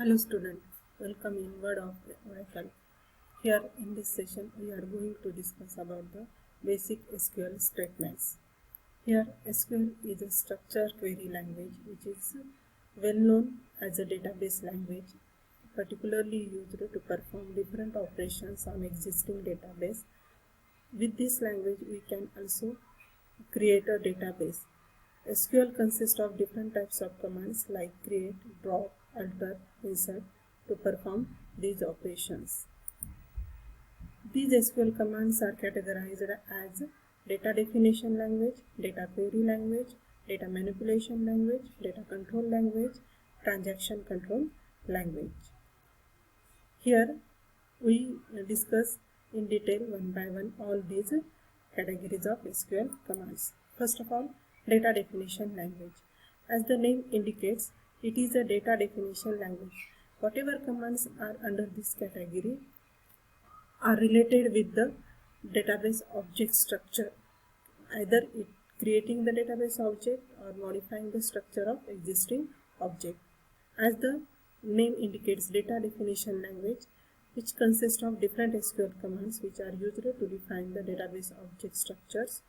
Hello student, welcome in Word of Oracle. Here in this session we are going to discuss about the basic SQL statements. Here SQL is a structured query language which is well known as a database language, particularly used to perform different operations on existing database. With this language we can also create a database. SQL consists of different types of commands like create, drop, alter, insert to perform these operations. These SQL commands are categorized as data definition language, data query language, data manipulation language, data control language, transaction control language. Here we discuss in detail one by one all these categories of SQL commands. First of all, data definition language. As the name indicates, it is a data definition language. Whatever commands are under this category are related with the database object structure, either it creating the database object or modifying the structure of existing object. As the name indicates, data definition language, which consists of different SQL commands which are used to define the database object structures,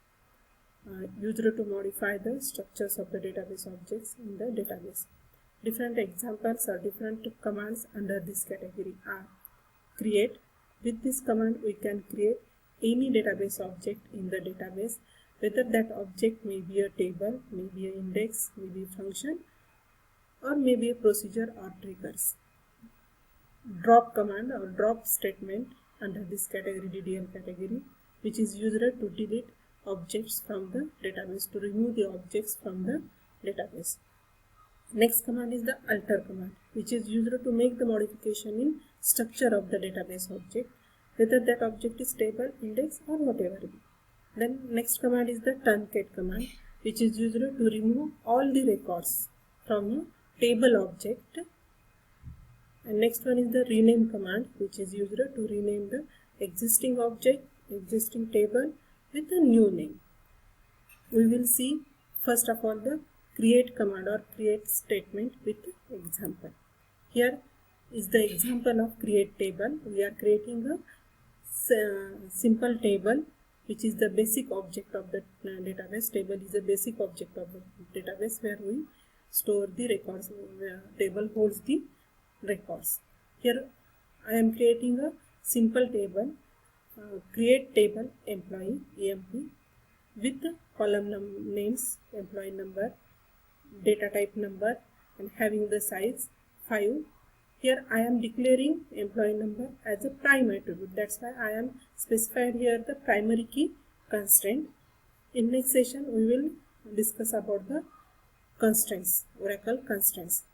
used to modify the structures of the database objects in the database. Different examples or different commands under this category are create. With this command we can create any database object in the database, whether that object may be a table, may be an index, may be a function, or may be a procedure or triggers. Drop command or drop statement under this category, DDL category, which is used to delete objects from the database, to remove the objects from the database. Next command is the alter command, which is used to make the modification in structure of the database object, whether that object is table, index, or whatever it is. Then next command is the truncate command, which is used to remove all the records from a table object. And next one is the rename command, which is used to rename the existing object, existing table with a new name. We will see first of all the create command or create statement with example. Here is the example of create table. We are creating a simple table which is the basic object of the database. Table is a basic object of the database where we store the records. Table holds the records. Here I am creating a simple table, create table employee EMP with the column names, employee number, data type number, and having the size 5. Here I am declaring employee number as a prime attribute. That's why I am specified here the primary key constraint. In next session we will discuss about the constraints, Oracle constraints.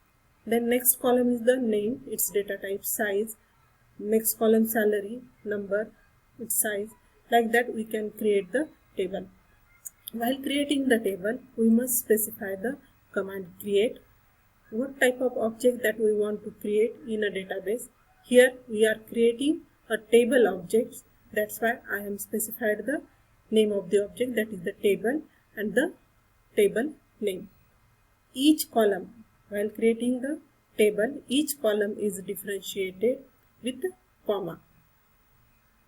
Then next column is the name, its data type, size. Next column salary, number, its size. Like that we can create the table. While creating the table, we must specify the command create, what type of object that we want to create in a database. Here we are creating a table object. That's why I am specified the name of the object, that is the table, and the table name. Each column, while creating the table, each column is differentiated with comma.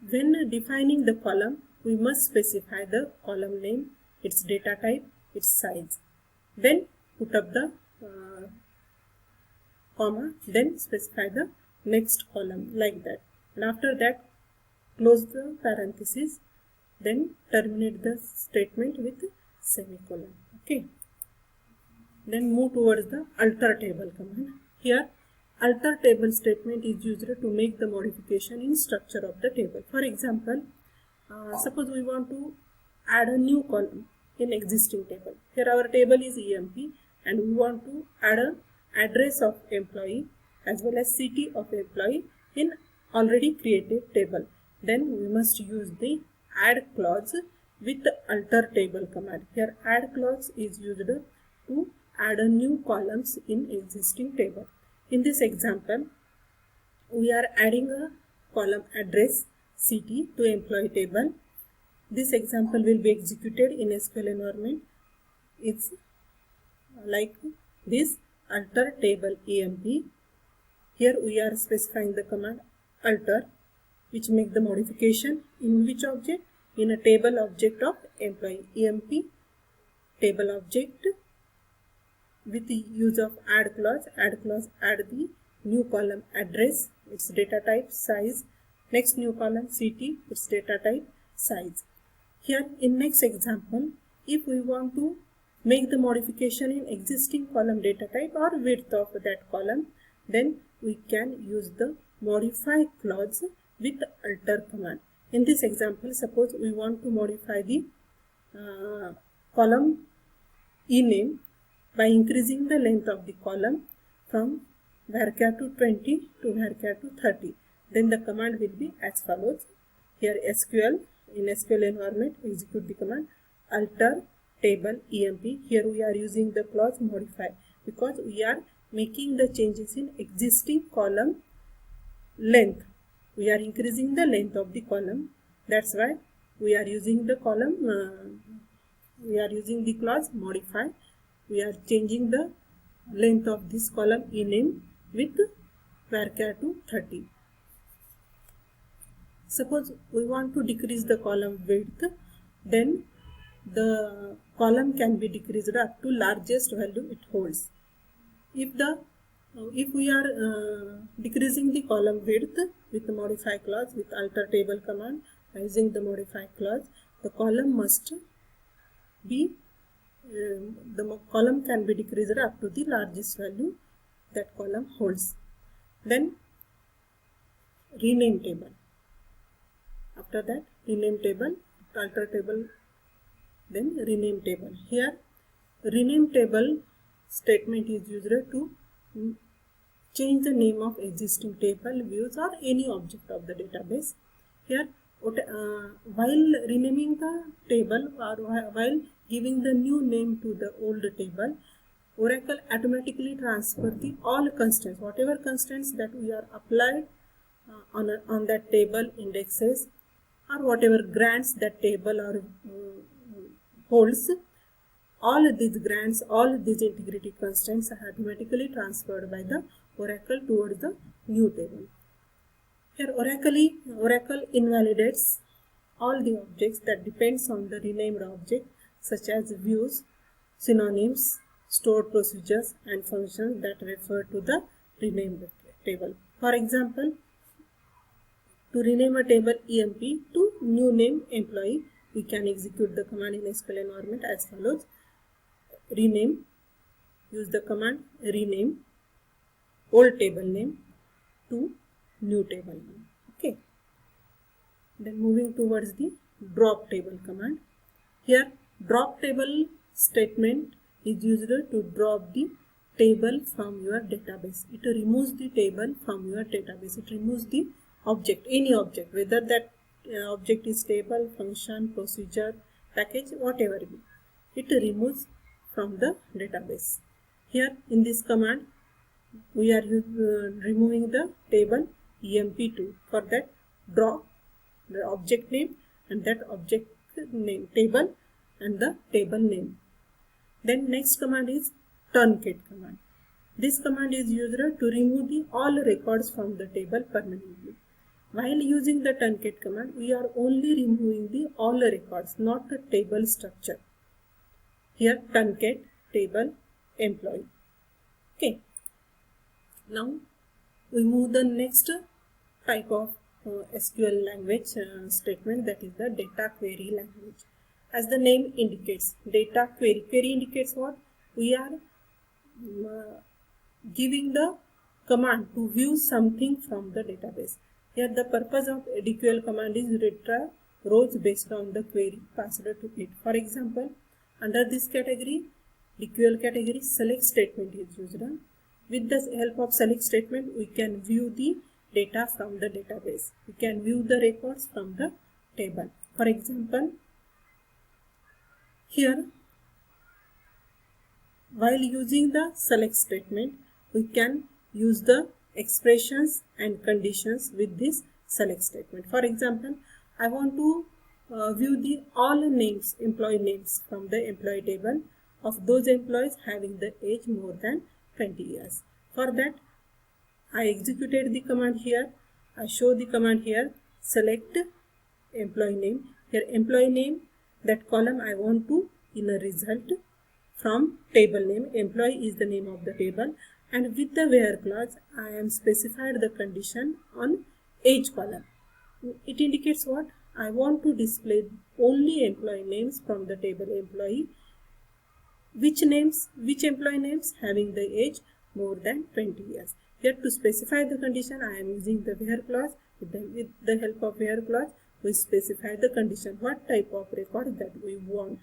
When defining the column, we must specify the column name, its data type, its size. Then put up the comma, then specify the next column, like that. And after that, close the parenthesis, then terminate the statement with semicolon. Okay. Then move towards the alter table command. Here alter table statement is used to make the modification in structure of the table. For example, suppose we want to add a new column in existing table. Here our table is EMP and we want to add a address of employee as well as city of employee in already created table. Then we must use the add clause with the alter table command. Here add clause is used to add a new columns in existing table. In this example, we are adding a column address city to employee table. This example will be executed in SQL environment. It's like this: alter table EMP Here we are specifying the command alter, which make the modification in which object? In a table object of employee. emp table object with the use of add clause add the new column address, its data type, size. Next new column ct, its data type, size. Here in next example, if we want to make the modification in existing column data type or width of that column, then we can use the modify clause with alter command. In this example, suppose we want to modify the column ename by increasing the length of the column from varchar to 20 to varchar to 30. Then the command will be as follows. Here SQL, in SQL environment, execute the command alter table emp. Here we are using the clause modify because we are making the changes in existing column length. We are increasing the length of the column. That's why we are using the column. We are using the clause modify. We are changing the length of this column ename with varchar to 30. Suppose we want to decrease the column width, then the column can be decreased up to largest value it holds. If we are decreasing the column width with the modify clause with alter table command using the modify clause, the column must be the column can be decreased up to the largest value that column holds. Then rename table. After that rename table, alter table, then rename table. Here rename table statement is used to change the name of existing table, views or any object of the database. Here while renaming the table or while giving the new name to the old table, Oracle automatically transfer the all constants, whatever constants that we are applied on that table indexes or whatever grants that table or holds, all these grants, all these integrity constants are automatically transferred by the Oracle towards the new table. Here Oracle invalidates all the objects that depends on the renamed object, such as views, synonyms, stored procedures and functions that refer to the renamed table. For example, to rename a table emp to new name employee, we can execute the command in SQL environment as follows. Rename, use the command rename old table name to new table name. Okay. Then moving towards the drop table command. Here drop table statement is used to drop the table from your database. It removes the table from your database. It removes the object, any object, whether that object is table, function, procedure, package, whatever it be. It removes from the database. Here in this command, we are removing the table emp2. For that, drop the object name and that object name table and the table name. Then next command is truncate command. This command is used to remove the all records from the table permanently. While using the truncate command, we are only removing the all records, not the table structure. Here truncate table employee. Okay. Now we move the next type of SQL language statement, that is the data query language. As the name indicates, data query. Query indicates what? We are giving the command to view something from the database. Here the purpose of DQL command is retrieve rows based on the query passed to it. For example, under this category, DQL category, select statement is used. With the help of select statement, we can view the data from the database. We can view the records from the table. For example, here, while using the select statement, we can use the expressions and conditions with this select statement. For example, I want to view the all names, employee names from the employee table of those employees having the age more than 20 years. For that, I executed the command here. I show the command here. Select employee name. Here employee name, that column I want to in a result from table name. Employee is the name of the table, and with the where clause I am specified the condition on age column. It indicates what? I want to display only employee names from the table employee. Which employee names having the age more than 20 years. Here to specify the condition I am using the where clause. With the help of where clause we specify the condition, what type of record that we want,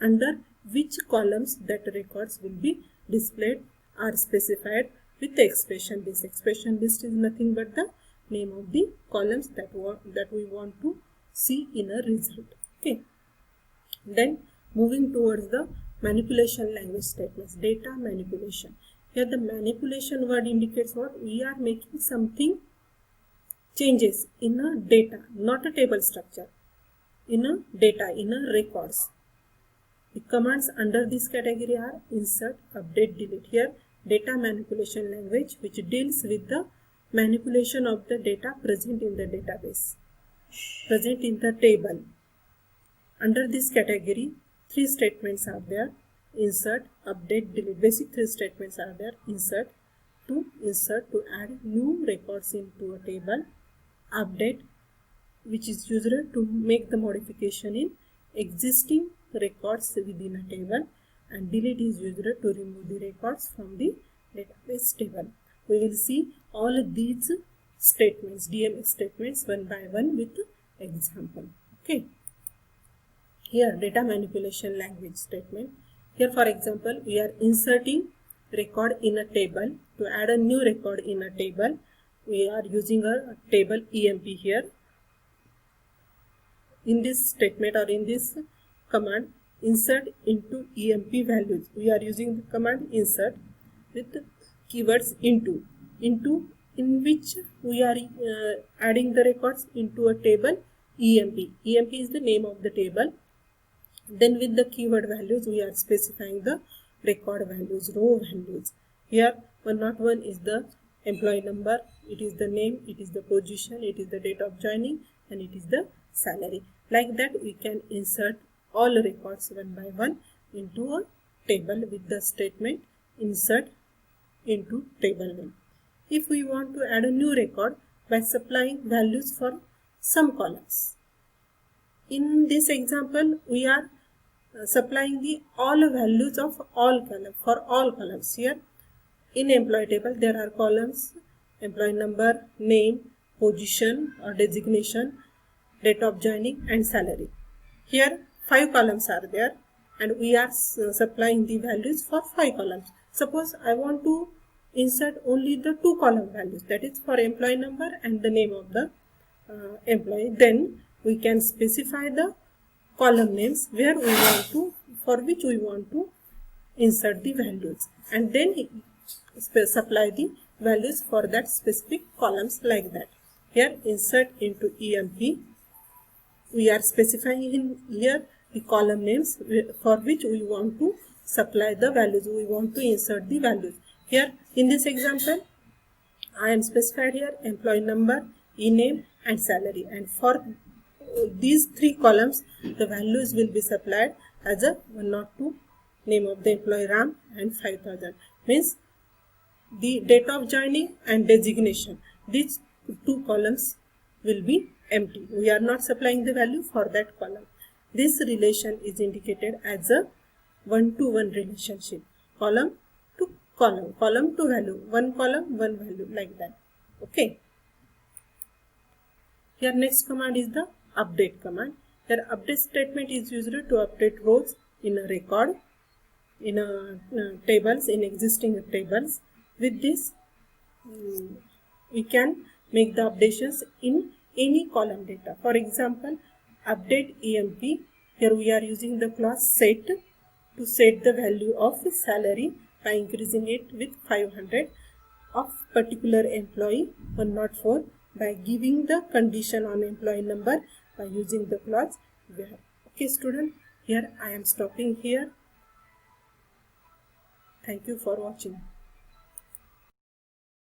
under which columns that records will be displayed are specified with the expression list. Expression list is nothing but the name of the columns that we want to see in a result. Okay. Then moving towards the manipulation language statements, data manipulation. Here the manipulation word indicates what? We are making something changes in a data, not a table structure, in a data, in a records. The commands under this category are insert, update, delete. Here data manipulation language, which deals with the manipulation of the data present in the database, present in the table. Under this category, three statements are there: insert, update, delete. Basic three statements are there: insert to add new records into a table, update, which is used to make the modification in existing records within a table, and delete is used to remove the records from the database table. We will see all of these statements, DMS statements, one by one with example. Okay. Here data manipulation language statement. Here for example, we are inserting record in a table. To add a new record in a table, we are using a table EMP here. In this statement or in this command, insert into EMP values, we are using the command insert with keywords into, in which we are adding the records into a table EMP. EMP is the name of the table. Then with the keyword values, we are specifying the record values, row values. Here 101 is the employee number, it is the name, it is the position, it is the date of joining, and it is the salary. Like that we can insert all records one by one into a table with the statement insert into table name. If we want to add a new record by supplying values for some columns. In this example, we are supplying the all values of all columns for all columns. Here in employee table there are columns: employee number, name, position or designation, date of joining, and salary. Here 5 columns are there, and we are supplying the values for 5 columns. Suppose I want to insert only the 2 column values, that is for employee number and the name of the employee. Then we can specify the column names where we want to, for which we want to insert the values, and then supply the values for that specific columns like that. Here insert into EMP, we are specifying in here the column names for which we want to supply the values, we want to insert the values. Here in this example, I am specified here employee number, e-name, and salary, and for these 3 columns the values will be supplied as a 102, name of the employee Ram, and 5000. Means the date of joining and designation, these 2 columns will be empty. We are not supplying the value for that column. This relation is indicated as a one-to-one relationship, column to column, column to value, one column, one value, like that. Okay. Here next command is the update command. Here update statement is used to update rows in a record, in tables, in existing tables. With this, we can make the updations in any column data. For example, update EMP. Here we are using the clause set to set the value of salary by increasing it with 500 of particular employee 104 by giving the condition on employee number by using the clause where. Okay student, here I am stopping here. Thank you for watching.